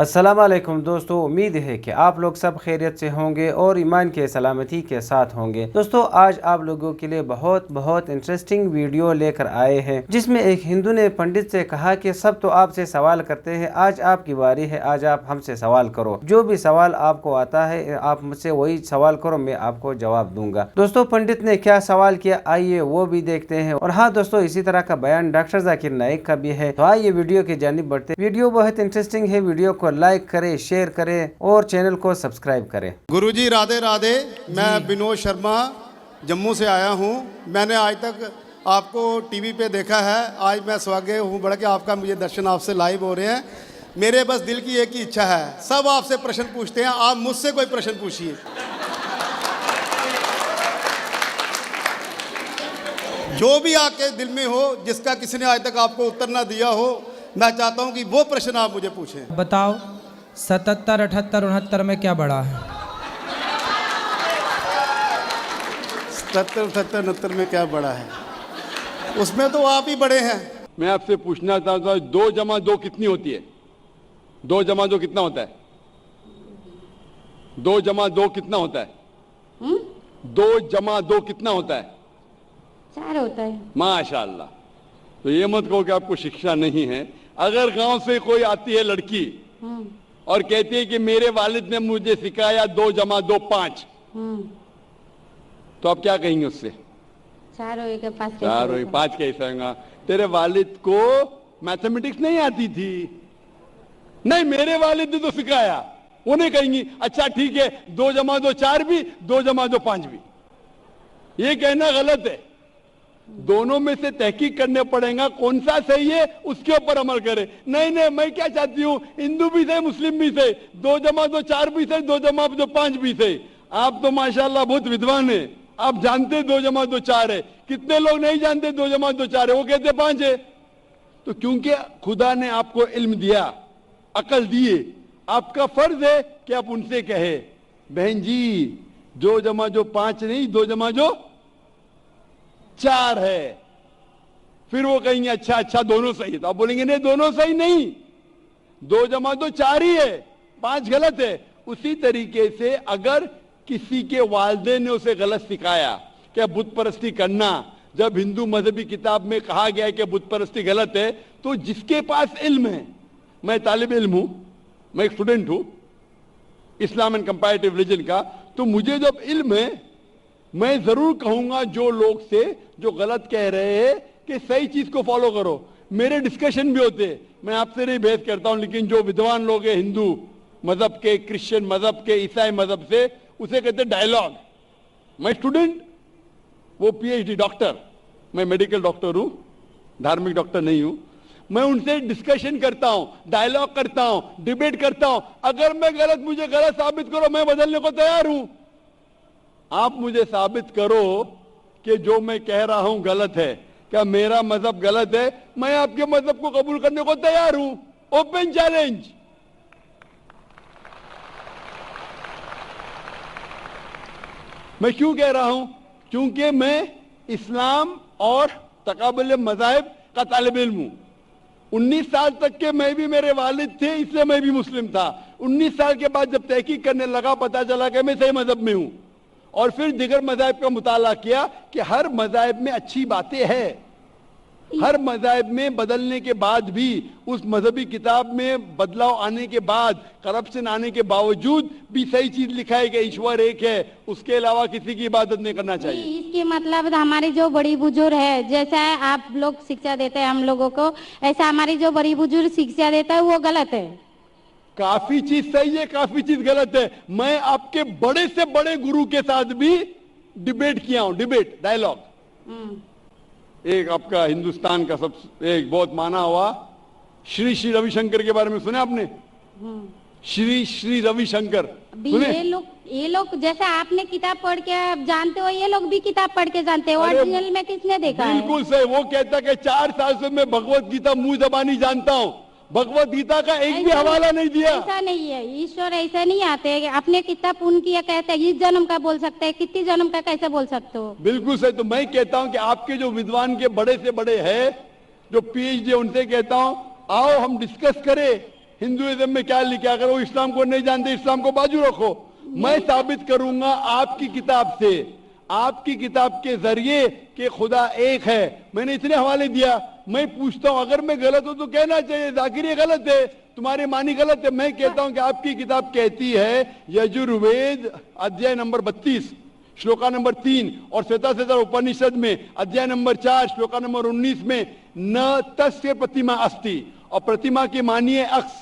अस्सलाम वालेकुम दोस्तों, उम्मीद है कि आप लोग सब खैरियत से होंगे और ईमान के सलामती के साथ होंगे। दोस्तों, आज आप लोगों के लिए बहुत इंटरेस्टिंग वीडियो लेकर आए हैं, जिसमें एक हिंदू ने पंडित से कहा कि सब तो आपसे सवाल करते हैं, आज आपकी बारी है, आज आप हमसे सवाल करो। जो भी सवाल आपको आता है आप मुझसे वही सवाल करो, मैं आपको जवाब दूंगा। दोस्तों, पंडित ने क्या सवाल किया आइए वो भी देखते हैं। और हाँ दोस्तों, इसी तरह का बयान डॉक्टर जाकिर नाइक का भी है। तो आइए वीडियो की जानिब बढ़ते। वीडियो बहुत इंटरेस्टिंग है, वीडियो को लाइक करें, शेयर करें और चैनल को सब्सक्राइब करें। गुरुजी राधे राधे। मैं विनोद शर्मा जम्मू से आया हूँ। मैंने आज तक आपको टीवी पे देखा है, आज मैं सौभाग्य हूँ बड़ा कि आपका मुझे दर्शन आपसे लाइव हो रहे हैं। मेरे बस दिल की एक ही इच्छा है, सब आपसे प्रश्न पूछते हैं, आप मुझसे कोई प्रश्न पूछिए। जो भी आपके दिल में हो, जिसका किसी ने आज तक आपको उत्तर ना दिया हो, मैं चाहता हूं कि वो प्रश्न आप मुझे पूछें। बताओ 77, 78, 69 में क्या बड़ा है? 77, 78, 69 में क्या बड़ा है? उसमें तो आप ही बड़े हैं। मैं आपसे पूछना चाहता हूँ 2 जमा 2 कितनी होती है? 2 जमा 2 कितना होता है? 2 जमा 2 कितना होता है? 2 जमा 2 कितना होता है? 4 होता है। माशाअल्लाह। तो ये मत कहो कि आपको शिक्षा नहीं है। अगर गांव से कोई आती है लड़की और कहती है कि मेरे वालिद ने मुझे सिखाया 2 जमा 2 5, तो आप क्या कहेंगे उससे? 4 होएगा 5 कैसे 4 होगा? 5 कैसे होगा? तेरे वालिद को मैथमेटिक्स नहीं आती थी? नहीं, मेरे वालिद ने तो सिखाया। वो नहीं कहेंगी अच्छा ठीक है 2 जमा 2 4 भी, 2 जमा 2 5 भी। ये कहना गलत है। दोनों में से तहकीक करने पड़ेगा, कौन सा सही है उसके ऊपर अमल करे। नहीं, मैं क्या चाहती हूँ, हिंदू भी सही मुस्लिम भी सही, 2 जमा 2 4 भी सही, 2 जमा 2 5 भी सही। आप तो माशाल्लाह बहुत विद्वान है, आप जानते 2 जमा 2 4 है। कितने लोग नहीं जानते 2 जमा 2 4 है, वो कहते 5 है। तो क्योंकि खुदा ने आपको इल्म दिया, अकल दिए, आपका फर्ज है कि आप उनसे कहे बहन जी 2 जमा 2 5 नहीं, 2 जमा 2 4 है। फिर वो कहेंगे अच्छा दोनों सही है। तो आप बोलेंगे नहीं दोनों सही नहीं, 2 जमा 2 4 ही है, 5 गलत है। उसी तरीके से अगर किसी के वालिदैन ने उसे गलत सिखाया कि बुत परस्ती करना, जब हिंदू मजहबी किताब में कहा गया है कि बुत परस्ती गलत है, तो जिसके पास इल्म है, मैं तालिब इल्म हूं, मैं एक स्टूडेंट हूं इस्लाम एंड कंपैरेटिव रिलीजन का, तो मुझे जब इल्म है मैं जरूर कहूंगा जो लोग से जो गलत कह रहे हैं कि सही चीज को फॉलो करो। मेरे डिस्कशन भी होते हैं, मैं आपसे नहीं बहस करता हूं, लेकिन जो विद्वान लोग हैं हिंदू मजहब के, क्रिश्चियन मजहब के, ईसाई मजहब से, उसे कहते डायलॉग। मैं स्टूडेंट, वो पीएचडी डॉक्टर, मैं मेडिकल डॉक्टर हूं, धार्मिक डॉक्टर नहीं हूं। मैं उनसे डिस्कशन करता हूं, डायलॉग करता हूं, डिबेट करता हूं। अगर मैं गलत, मुझे गलत साबित करो, मैं बदलने को तैयार हूं। आप मुझे साबित करो कि जो मैं कह रहा हूं गलत है, क्या मेरा मजहब गलत है, मैं आपके मजहब को कबूल करने को तैयार हूं। Open challenge. मैं क्यों कह रहा हूं? क्योंकि मैं इस्लाम और तकाबुल मज़ाहिब का तालिब इल्म हूं। 19 साल तक के मैं भी, मेरे वालिद थे इसलिए मैं भी मुस्लिम था। 19 साल के बाद जब तहकीक करने लगा, पता चला कि मैं सही मजहब में हूं। और फिर दिगर मज़ाहिब का मुताला किया कि हर मज़ाहिब में अच्छी बातें हैं, हर मज़ाहिब में बदलने के बाद भी, उस मजहबी किताब में बदलाव आने के बाद, करप्शन आने के बावजूद भी सही चीज लिखा है कि ईश्वर एक है, उसके अलावा किसी की इबादत नहीं करना चाहिए। इसके मतलब हमारी जो बड़ी बुजुर्ग है, जैसा आप लोग शिक्षा देते हैं हम लोगों को, ऐसा हमारी जो बड़ी बुजुर्ग शिक्षा देता है वो गलत है। काफी चीज सही है, काफी चीज गलत है। मैं आपके बड़े से बड़े गुरु के साथ भी डिबेट किया हूं, डिबेट डायलॉग। एक आपका हिंदुस्तान का सब एक बहुत माना हुआ श्री रविशंकर के बारे में सुने आपने? श्री रविशंकर सुने? ये लोग जैसे आपने किताब पढ़ के आप जानते हो, ये लोग भी किताब पढ़ के जानते हो। ओरिजिनल में किसने देखा है? बिल्कुल सही। वो कहता है कि 4 साल से मैं भगवत गीता मुंह जबानी जानता हूं, भगवत गीता का एक भी हवाला नहीं दिया। ऐसा नहीं है, ईश्वर ऐसे नहीं आते कि अपने कितना पुण्य किया कहते हैं इस जन्म का बोल सकते हैं, कितनी जन्म का कैसे बोल सकते हो? बिल्कुल सही। तो मैं कहता हूं कि आपके जो विद्वान के बड़े से बड़े हैं, जो पीएचडी, उनसे कहता हूं आओ हम डिस्कस करें हिंदुइज्म में क्या लिखा है, अगर वो इस्लाम को नहीं जानते इस्लाम को बाजू रखो। मैं साबित करूंगा आपकी किताब से, आपकी किताब के जरिए कि खुदा एक है। मैंने इतने हवाले दिया। मैं पूछता हूं अगर मैं गलत हूं तो कहना चाहिए जाकिर ये गलत है, तुम्हारी मानी गलत है। मैं कहता हूं कि आपकी किताब कहती है यजुर्वेद अध्याय नंबर 32 श्लोका नंबर 3 और श्वेताश्वेतर उपनिषद में अध्याय नंबर 4 श्लोका नंबर 19 में न तस्य प्रतिमा अस्ति, और प्रतिमा की मानिए अक्स,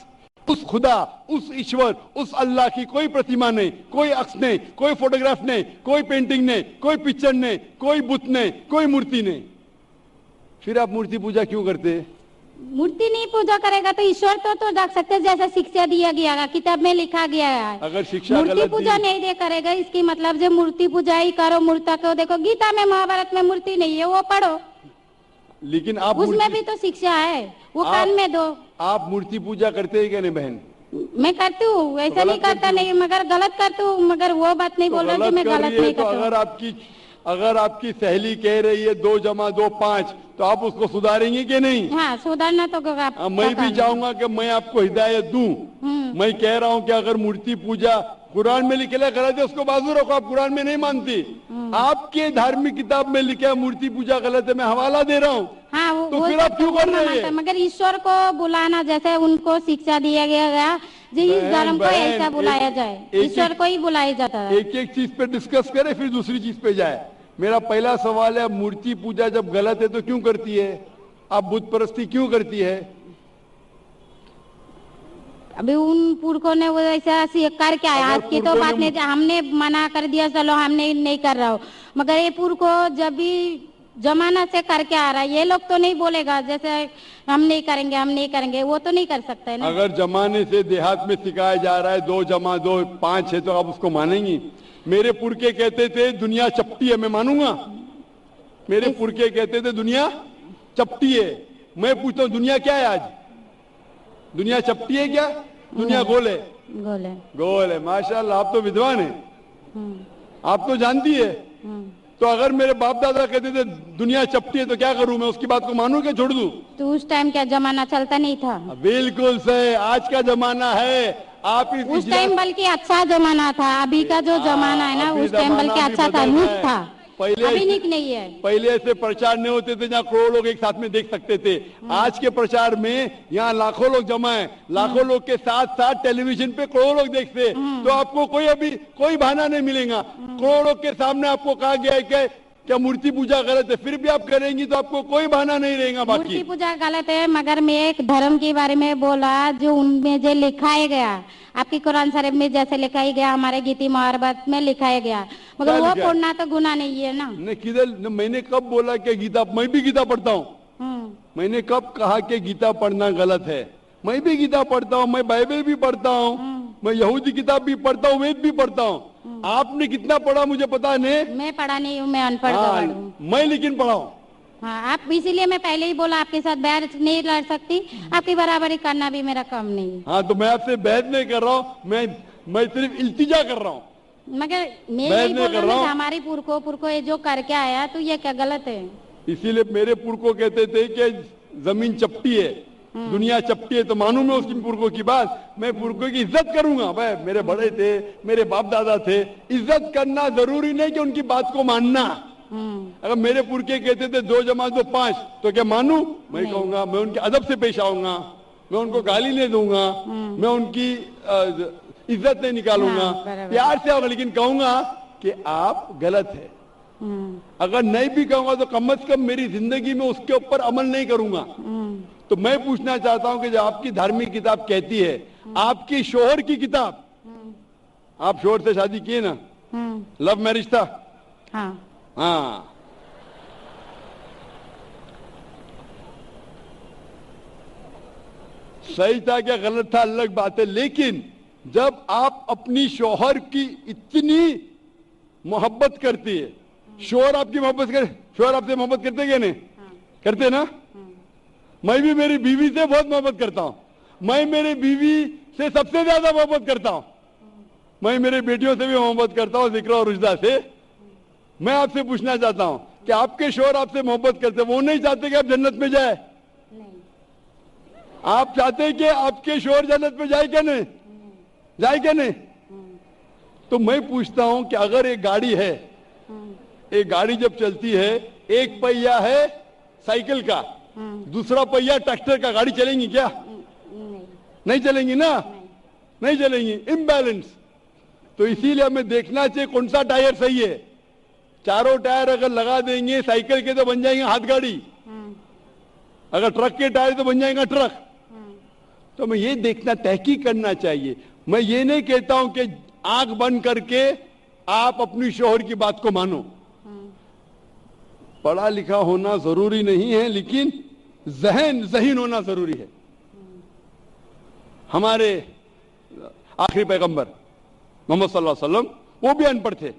उस खुदा, उस ईश्वर, उस अल्लाह की कोई प्रतिमा नहीं, कोई अक्स नहीं, कोई फोटोग्राफ नहीं, कोई पेंटिंग नहीं, कोई पिक्चर नहीं, कोई बुत नहीं, कोई मूर्ति नहीं। फिर आप मूर्ति पूजा क्यों करते हैं? मूर्ति नहीं पूजा करेगा तो ईश्वर तो रख सकते हैं, जैसा शिक्षा दिया गया है, किताब में लिखा गया है। अगर शिक्षा मूर्ति गलत पूजा दी, नहीं दे करेगा इसकी मतलब जो मूर्ति पूजा ही करो, मूर्ता को देखो गीता में महाभारत में मूर्ति नहीं है, वो पढ़ो, लेकिन आप उसमें भी तो शिक्षा है, वो कान में दो। आप मूर्ति पूजा करते हैं क्या नहीं बहन? मैं करती हूँ, ऐसा नहीं करता नहीं, मगर गलत करती हूँ, मगर वो बात नहीं बोल रहा कि मैं गलत नहीं तो करती। अगर आपकी सहेली कह रही है 2 + 2 5, तो आप उसको सुधारेंगे कि नहीं? हाँ, सुधारना तो आप मैं भी चाहूंगा कि मैं आपको हिदायत दूं। मैं कह रहा हूं कि अगर मूर्ति पूजा कुरान में लिखे गलत है उसको बाजू रखो, आप कुरान में नहीं मानती। आपके धार्मिक किताब में लिखा है मूर्ति पूजा गलत है, मैं हवाला दे रहा हूँ। हाँ, तो फिर आप क्यों कर रहे हैं? मगर ईश्वर को बुलाना, जैसे उनको शिक्षा दिया गया जी इस धर्म को ऐसा बुलाया जाए, ईश्वर को ही बुलाया जाता है। एक एक चीज पे डिस्कस करे फिर दूसरी चीज पे जाए। मेरा पहला सवाल है, मूर्ति पूजा जब गलत है तो क्यों करती है? आप बुत परस्ती क्यों करती है? अभी उन पुरखों ने वो ऐसा करके आया, आज की तो बात नहीं, हमने मना कर दिया चलो हमने नहीं कर रहा हो, मगर ये पुरखों जब भी जमाना से करके आ रहा है, ये लोग तो नहीं बोलेगा जैसे हम नहीं करेंगे हम नहीं करेंगे, वो तो नहीं कर सकते ना। अगर जमाने से देहात में सिखाया जा रहा है 2 + 2 5 है तो आप उसको मानेंगी? मेरे पुरखे कहते थे दुनिया चपटी है, मैं मानूंगा? मेरे पुरखे कहते थे दुनिया चपटी है। मैं पूछता हूँ दुनिया क्या है आज? दुनिया चपटी है क्या? दुनिया गोल है? गोल है। माशाल्लाह, आप तो विद्वान हैं, आप तो जानती है। तो अगर मेरे बाप दादा कहते थे दुनिया चपटी है तो क्या करूं मैं? उसकी बात को मानूं कि छोड़ दूं? तो उस टाइम क्या जमाना चलता नहीं था? बिल्कुल सही, आज का जमाना है। आप उस टाइम बल्कि अच्छा जमाना था, अभी का जो जमाना है ना उस टाइम बल्कि अच्छा था, न्यूज़ था, अभी नहीं है। पहले ऐसे प्रचार नहीं होते थे जहाँ करोड़ों लोग एक साथ में देख सकते थे। आज के प्रचार में यहाँ लाखों लोग जमा है, लाखों लोग के साथ साथ टेलीविजन पे करोड़ों लोग देखते हैं, तो आपको कोई बहाना नहीं मिलेगा। करोड़ों के सामने आपको कहा गया है कि क्या मूर्ति पूजा गलत है, फिर भी आप करेंगी तो आपको कोई बहाना नहीं रहेगा। बाकी मूर्ति पूजा गलत है, मगर मैं एक धर्म के बारे में बोला जो उनमें जो लिखाया गया, आपकी कुरान शरीफ में जैसे लिखाया गया, हमारे गीति महाभारत में लिखाया गया, मगर वो पढ़ना तो गुनाह नहीं है ना। किधर मैंने कब बोला कि गीता? मैं भी गीता पढ़ता हूँ। मैंने कब कहा कि गीता पढ़ना गलत है? मैं भी गीता पढ़ता हूँ, मैं बाइबल भी पढ़ता हूँ, मैं यहूदी किताब भी पढ़ता हूँ, वेद भी पढ़ता हूँ। आपने कितना पढ़ा मुझे पता नहीं, मैं पढ़ा नहीं हूँ, मैं अनपढ़ हूँ। मैं लेकिन पढ़ा हूँ। हाँ, आप इसीलिए मैं पहले ही बोला आपके साथ बहस नहीं लड़ सकती, आपकी बराबरी करना भी मेरा काम नहीं है। हाँ, तो मैं आपसे बहस नहीं कर रहा हूँ, मैं सिर्फ इल्तिजा कर रहा हूँ। मगर मैं यही बोल रहा हूँ हमारी पुरखों ये जो करके आया तो ये क्या गलत है? इसीलिए मेरे पुरखों कहते थे कि जमीन चपटी है, दुनिया चपटी है, तो मानू मैं उसकी पुरखों की बात। मैं पुरखों की इज्जत करूंगा। भाई मेरे बड़े थे, मेरे बाप दादा थे, इज्जत करना जरूरी नहीं कि उनकी बात को मानना। अगर मेरे पुरखे कहते थे 2 + 2 5 तो क्या मानू? मैं कहूंगा, मैं उनके अदब से पेश आऊंगा, मैं उनको गाली नहीं दूंगा, मैं उनकी इज्जत नहीं निकालूंगा, प्यार से आऊंगा, लेकिन कहूंगा कि आप गलत है। अगर नहीं भी कहूंगा तो कम से कम मेरी जिंदगी में उसके ऊपर अमल नहीं करूंगा। तो मैं पूछना चाहता हूं कि जो आपकी धार्मिक किताब कहती है, आपकी शोहर की किताब, आप शोहर से शादी किए ना? लव मैरिज था? हाँ। सही था क्या गलत था अलग बात है, लेकिन जब आप अपनी शोहर की इतनी मोहब्बत करती है, शोहर आपकी मोहब्बत करे, शोहर आपसे मोहब्बत करते क्या नहीं? करते ना? मैं भी मेरी बीवी से बहुत मोहब्बत करता हूं, मैं मेरी बीवी से सबसे ज्यादा मोहब्बत करता हूं, मैं मेरे बेटियों से भी मोहब्बत करता हूं, जिक्र और रुजदा से। मैं आपसे पूछना चाहता हूं कि आपके शोहर आपसे मोहब्बत करते, वो नहीं चाहते कि आप जन्नत में जाए? آپ چاہتے ہیں کہ آپ کے شوہر جنت میں جائے کیا نہیں؟ جائے کیا نہیں؟ تو میں پوچھتا ہوں کہ اگر ایک گاڑی ہے، ایک گاڑی جب چلتی ہے، ایک پہیا ہے سائیکل کا، دوسرا پہیا ٹریکٹر کا، گاڑی چلیں گی کیا؟ نہیں چلیں گی نا، نہیں چلیں گی، امبیلنس. تو اسی لیے ہمیں دیکھنا چاہیے کون سا ٹائر صحیح ہے. چاروں ٹائر اگر لگا دیں گے سائیکل کے تو بن جائیں گے ہاتھ گاڑی، اگر ٹرک کے ٹائر تو بن جائیں گا ٹرک. تو ہمیں یہ دیکھنا، تحقیق کرنا چاہیے. میں یہ نہیں کہتا ہوں کہ آنکھ بند کر کے آپ اپنی شوہر کی بات کو مانو. پڑھا لکھا ہونا ضروری نہیں ہے، لیکن ذہین ہونا ضروری ہے. ہمارے آخری پیغمبر محمد صلی اللہ علیہ وسلم وہ بھی ان پڑھ تھے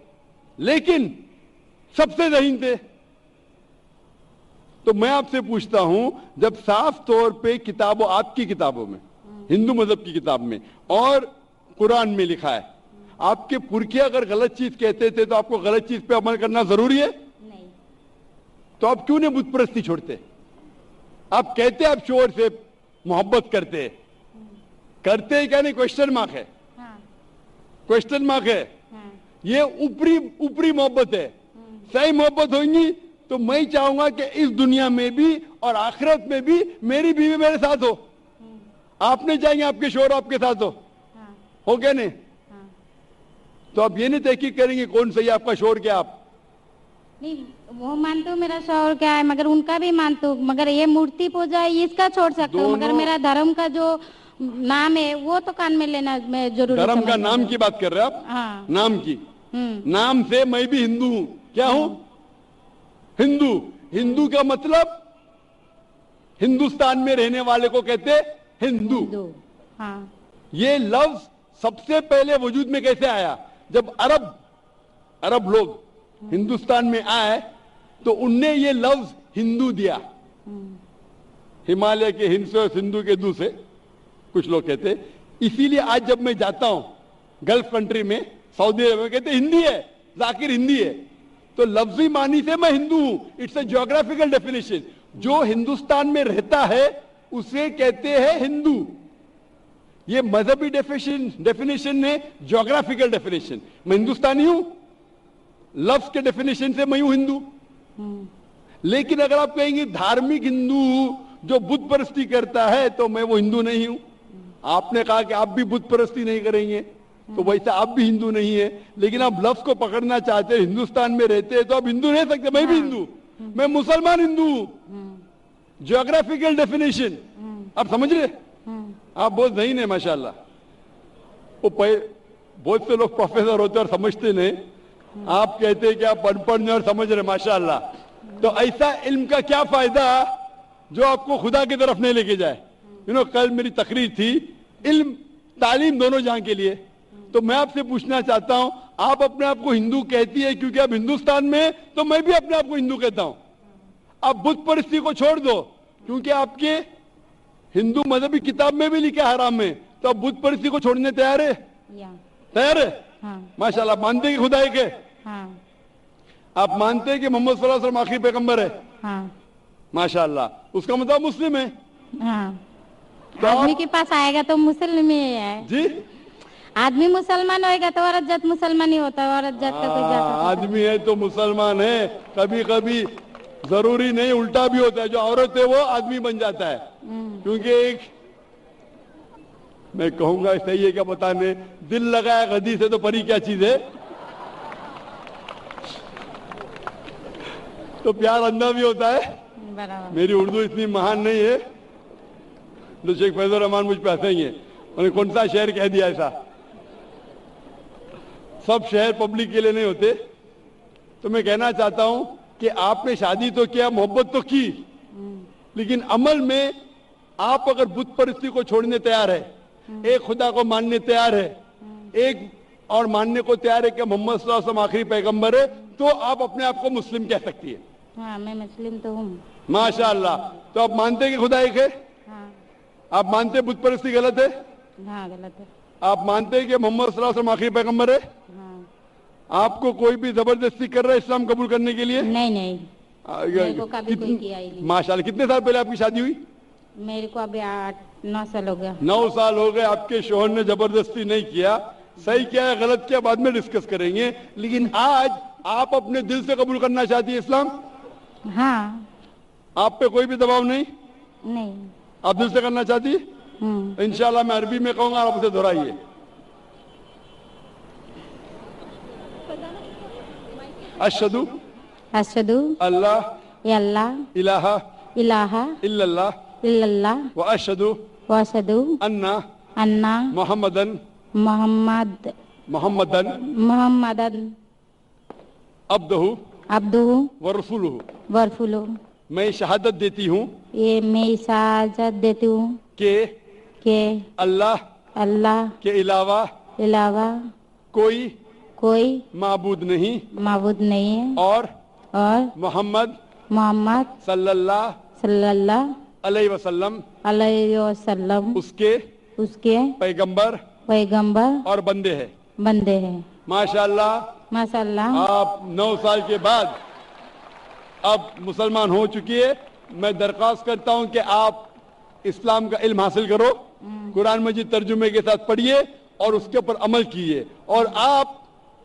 لیکن سب سے ذہین تھے. تو میں آپ سے پوچھتا ہوں، جب صاف طور پہ کتابوں، آپ کی کتابوں میں، ہندو مذہب کی کتاب میں اور قرآن میں لکھا ہے، آپ کے پرکھے اگر غلط چیز کہتے تھے تو آپ کو غلط چیز پہ عمل کرنا ضروری ہے؟ نہیں. تو آپ کیوں نہیں بت پرستی چھوڑتے؟ آپ کہتے آپ شوہر سے محبت کرتے ہیں کیا نہیں؟ کوشچن مارک ہے، کوشچن مارک ہے. یہ اوپری محبت ہے. صحیح محبت ہوگی تو میں چاہوں گا کہ اس دنیا میں بھی اور آخرت میں بھی میری بیوی میرے ساتھ ہو. آپ نہیں چاہیں گے آپ کے شوہر آپ کے ساتھ ہو کیا نہیں؟ تو آپ یہ نہیں تحقیق کریں گے کون صحیح آپ کا شوہر کیا؟ آپ نہیں، وہ مانتے ہو میرا شوہر کیا ہے، مگر ان کا بھی مانتے ہو، مگر یہ مورتی پوجا اس کا چھوڑ سکتے ہو، مگر میرا دھرم کا جو نام ہے وہ تو کان میں لینا میں ضروری. دھرم کا نام کی بات کر رہے آپ؟ ہاں. نام کی، نام سے میں بھی ہندو ہوں. کیا ہوں؟ ہندو. ہندو کا مطلب ہندوستان میں رہنے والے کو کہتے ہندو. ہاں. یہ لفظ سب سے پہلے وجود میں کیسے آیا؟ جب عرب لوگ ہندوستان میں آئے تو ان نے یہ لفظ ہندو دیا. ہمالیہ کے ہند سے اور سندھو کے دو سے کچھ لوگ کہتے. اسی لیے آج جب میں جاتا ہوں گلف کنٹری میں، سعودی عرب میں، کہتے ہندی ہے ذاکر، ہندی ہے. تو لفظی معنی سے میں ہندو ہوں. It's a geographical definition. جو ہندوستان میں رہتا ہے اسے کہتے ہیں ہندو. یہ مذہبی ڈیفینیشن نے جیوگرافیکل ڈیفینیشن. میں ہندوستانی ہوں، لفظ کے ڈیفینیشن سے میں ہوں ہندو. لیکن اگر آپ کہیں گے دھارمک ہندو جو بت پرستی کرتا ہے تو میں وہ ہندو نہیں ہوں. آپ نے کہا کہ آپ بھی بت پرستی نہیں کریں گے تو ویسا آپ بھی ہندو نہیں ہے. لیکن آپ لفظ کو پکڑنا چاہتے ہیں، ہندوستان میں رہتے ہیں تو آپ ہندو رہ سکتے. میں بھی ہندو، میں مسلمان ہندو ہوں. جیوگرافیکل ڈیفینیشن آپ سمجھ رہے؟ آپ بہت ذہین ہیں ماشاءاللہ. وہ بہت سے لوگ پروفیسر ہوتے اور سمجھتے نہیں. آپ کہتے ہیں کہ آپ ان پڑھ نہیں اور سمجھ رہے، ماشاءاللہ. تو ایسا علم کا کیا فائدہ جو آپ کو خدا کی طرف نہیں لے کے جائے. کل میری تقریر تھی علم تعلیم دونوں جہاں کے لیے. تو میں آپ سے پوچھنا چاہتا ہوں، آپ اپنے آپ کو ہندو کہتی ہے کیونکہ آپ ہندوستان میں، تو میں بھی اپنے آپ کو ہندو کہتا ہوں. آپ بت پرستی کو چھوڑ دو کیونکہ آپ کے ہندو مذہبی کتاب میں بھی لکھا حرام ہے، تو آپ بت پرستی کو چھوڑنے تیار ہے؟ تیار ہے؟ ماشاءاللہ. مانتے ہیں کہ خدا ایک ہے؟ آپ مانتے ہیں کہ محمد صلی اللہ علیہ وسلم آخری پیغمبر ہے؟ ماشاءاللہ. اس کا مطلب مسلم ہے. آدمی کے پاس آئے گا تو مسلم ہی ہے. جی، آدمی مسلمان ہوئے گا تو عورت جات مسلمان ہی ہوتا ہے. عورت جات کا کوئی جات آدمی ہے تو مسلمان ہے. کبھی کبھی ضروری نہیں، الٹا بھی ہوتا ہے. جو عورت ہے وہ آدمی بن جاتا ہے. کیونکہ ایک میں کہوں گا صحیح ہے کیا بتانے، دل لگایا گدی سے تو پری کیا چیز ہے. تو پیار اندھا بھی ہوتا ہے. میری اردو اتنی مہان نہیں ہے تو شیخ فیض الرحمان مجھ پہ ہنسیں گے. انہوں نے کون سا شہر کہہ دیا ایسا. سب شہر پبلک کے لیے نہیں ہوتے. تو میں کہنا چاہتا ہوں کہ آپ نے شادی تو کیا، محبت تو کی، لیکن عمل میں آپ اگر بت پرستی کو چھوڑنے تیار ہے، ایک خدا کو ماننے تیار ہے، ایک اور ماننے کو تیار ہے کہ محمد صلی اللہ علیہ وسلم آخری پیغمبر ہے، تو آپ اپنے آپ کو مسلم کہہ سکتی ہے. ہاں، میں مسلم تو ہوں. ماشاءاللہ. تو آپ مانتے ہیں کہ خدا ایک ہے؟ آپ مانتے ہیں بت پرستی غلط ہے؟ ہاں، غلط ہے. آپ مانتے ہیں کہ محمد صلی اللہ علیہ وسلم آخری پیغمبر ہے؟ آپ کو کوئی بھی زبردستی کر رہا ہے اسلام قبول کرنے کے لیے؟ نہیں. میرے کو کبھی کوئی کیا ہی نہیں. ماشاءاللہ. کتنے سال پہلے آپ کی شادی ہوئی؟ मेरे को अभी 8-9 साल हो गया। 9 साल हो गए, आपके शोहर ने जबरदस्ती नहीं किया, सही किया है गलत किया बाद में डिस्कस करेंगे, लेकिन आज आप अपने दिल से कबूल करना चाहती है इस्लाम? हाँ। आप पे कोई भी दबाव नहीं, नहीं। आप दिल से करना चाहती है? इंशाल्लाह मैं अरबी में कहूंगा, आप उसे दोहराइए। अशहदु अशहदु अल्लाह अल्लाह इलाहा इलाहा इल्लल्लाह इल्लल्लाह व अशहदु व अशहदु अन्ना अन्ना मुहम्मदन मुहम्मदन अब्दुहु अब्दुहु व रसूलुहु। व रसूलुहु। मैं शहादत देती हूँ ये मैं इजाजत देती हूँ कि अल्लाह अल्लाह के अलावा कोई माबूद नहीं है और और मोहम्मद सल्लल्लाहु अलैहि वसल्लम उसके पैगंबर और बंदे हैं। माशाअल्लाह आप 9 साल के बाद अब मुसलमान हो चुकी है। मैं दरख्वास्त करता हूं कि आप इस्लाम का इल्म हासिल करो, कुरान मजीद तर्जुमे के साथ पढ़िए और उसके ऊपर अमल कीजिए। और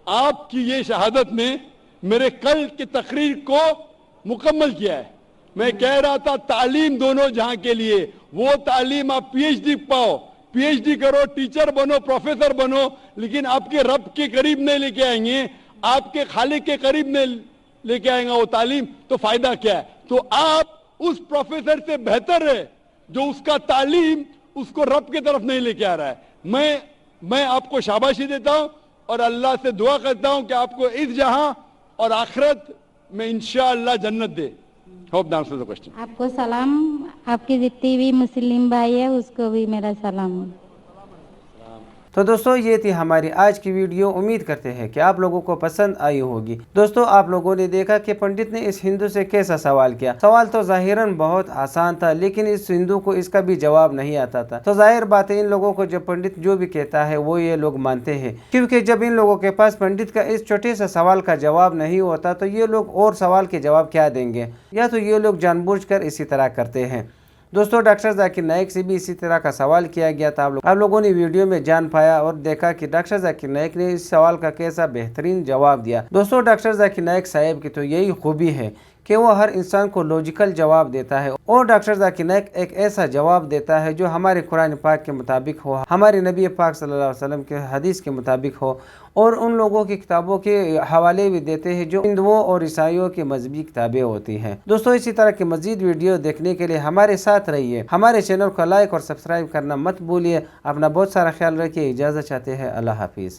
आपकी ये शहादत ने मेरे कल की तकरीर को मुकम्मल किया है। मैं कह रहा था तालीम दोनों जहां के लिए, वो तालीम आप पीएचडी पाओ, पीएचडी करो, टीचर बनो, प्रोफेसर बनो, लेकिन आपके रब के करीब नहीं लेके आएंगे, आपके खालिक के करीब नहीं लेके आएगा वो तालीम, तो फायदा क्या है? तो आप उस प्रोफेसर से बेहतर है जो उसका तालीम उसको रब की तरफ नहीं लेके आ रहा है। मैं आपको शाबाशी देता हूं और अल्लाह से दुआ करता हूं कि आपको इस जहां और आखिरत में इंशाअल्लाह जन्नत दे। Hope the answer the question. आपको सलाम, आपकी जितनी भी मुस्लिम भाई है उसको भी मेरा सलाम। तो दोस्तों ये थी हमारी आज की वीडियो। उम्मीद करते हैं कि आप लोगों को पसंद आई होगी। दोस्तों आप लोगों ने देखा कि पंडित ने इस हिंदू से कैसा सवाल किया। सवाल तो ज़ाहिरन बहुत आसान था, लेकिन इस हिंदू को इसका भी जवाब नहीं आता था। तो जाहिर बात है इन लोगों को जब पंडित जो भी कहता है वो ये लोग मानते हैं, क्योंकि जब इन लोगों के पास पंडित का इस छोटे सा सवाल का जवाब नहीं होता तो ये लोग और सवाल के जवाब क्या देंगे, या तो ये लोग जानबूझकर इसी तरह करते हैं। दोस्तों डॉक्टर जाकिर नाइक से भी इसी तरह का सवाल किया गया था। आप लोगों ने वीडियो में जान पाया और देखा कि डॉक्टर जाकिर नाइक ने इस सवाल का कैसा बेहतरीन जवाब दिया। दोस्तों डॉक्टर जाकिर नाइक साहब की तो यही खूबी है कि वो हर इंसान को लॉजिकल जवाब देता है, और डॉक्टर जाकिर नाइक एक ऐसा जवाब देता है जो हमारे कुरान पाक के मुताबिक हो, हमारे नबी पाक सल्लल्लाहु अलैहि वसल्लम के हदीस के मुताबिक हो, और उन लोगों की किताबों के हवाले भी देते हैं जो हिंदुओं और ईसाइयों की मजहबी किताबें होती हैं। दोस्तों इसी तरह की मजीद वीडियो देखने के लिए हमारे साथ रहिए। हमारे चैनल को लाइक और सब्सक्राइब करना मत भूलिए। अपना बहुत सारा ख्याल रखिए। इजाज़त चाहते हैं। अल्लाह हाफिज़।